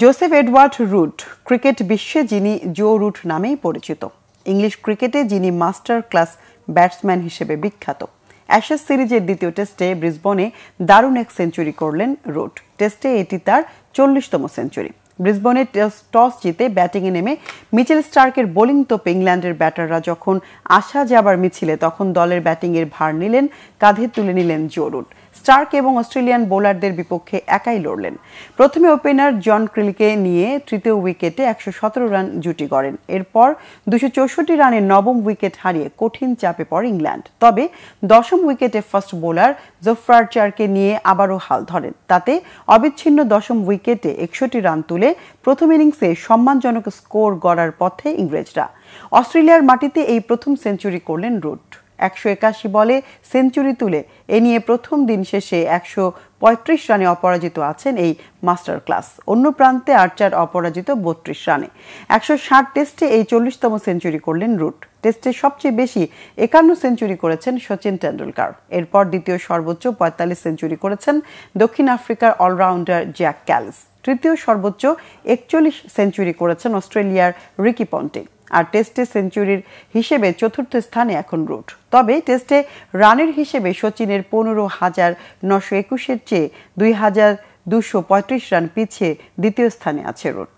Joseph Edward root cricket বিশ্বে যিনি Joe Root নামেই পরিচিত। ইংলিশ ক্রিকেটে যিনি মাস্টার ক্লাস ব্যাটসম্যান হিসেবে বিখ্যাত। অ্যাশেজ সিরিজের দ্বিতীয় টেস্টে ব্রিসবনে দারুণ এক সেঞ্চুরি করলেন রুট। টেস্টে এটি তার 40তম সেঞ্চুরি। ব্রিসবনে টস জিতে ব্যাটিংয়ে নেমে মিচেল স্টার্কের বোলিং তোপে ইংল্যান্ডের ব্যাটাররা যখন আসা যাবার মিছিলে তখন দলের ব্যাটিংয়ের ভার নিলেন, কাঁধে তুলে নিলেন জো রুট। স্টার্ক এবং অস্ট্রেলিয়ান বোলারদের বিপক্ষে একাই লড়লেন। প্রথমে ওপেনার জন ক্রিলকে নিয়ে তৃতীয় উইকেটে 117 রান জুটি গড়েন। এরপর 264 রানে নবম উইকেট হারিয়ে কঠিন চাপে পড়ে ইংল্যান্ড। তবে দশম উইকেটে ফাস্ট বোলার জোফরা আর্চারকে নিয়ে আবারও হাল ধরেন। তাতে অবিচ্ছিন্ন দশম উইকেটে 61 রান তুলে প্রথম ইনিংসে সম্মানজনক স্কোর গড়ার পথে ইংরেজরা। অস্ট্রেলিয়ার মাটিতে এই প্রথম সেঞ্চুরি করলেন রুট। 181 বলে সেঞ্চুরি তুলে এ নিয়ে প্রথম দিন শেষে 135 রানে অপরাজিত আছেন এই মাস্টার ক্লাস। অন্য প্রান্তে আর্চার অপরাজিত 32 রানে। 160 টেস্টে এই 40তম সেঞ্চুরি করলেন রুট। টেস্টে সবচেয়ে বেশি 51 সেঞ্চুরি করেছেন সচিন টেন্ডুলকার। এরপর দ্বিতীয় সর্বোচ্চ 45 সেঞ্চুরি করেছেন দক্ষিণ আফ্রিকার অলরাউন্ডার জ্যাক ক্যালিস। তৃতীয় সর্বোচ্চ 41 সেঞ্চুরি করেছেন অস্ট্রেলিয়ার রিকি পন্টিং। আর টেস্টে সেঞ্চুরির হিসেবে চতুর্থ স্থানে এখন রুট। তবে টেস্টে রানের হিসেবে সচিনের 15,921-এর চেয়ে 2,235 রান পিছিয়ে দ্বিতীয় স্থানে আছে রুট।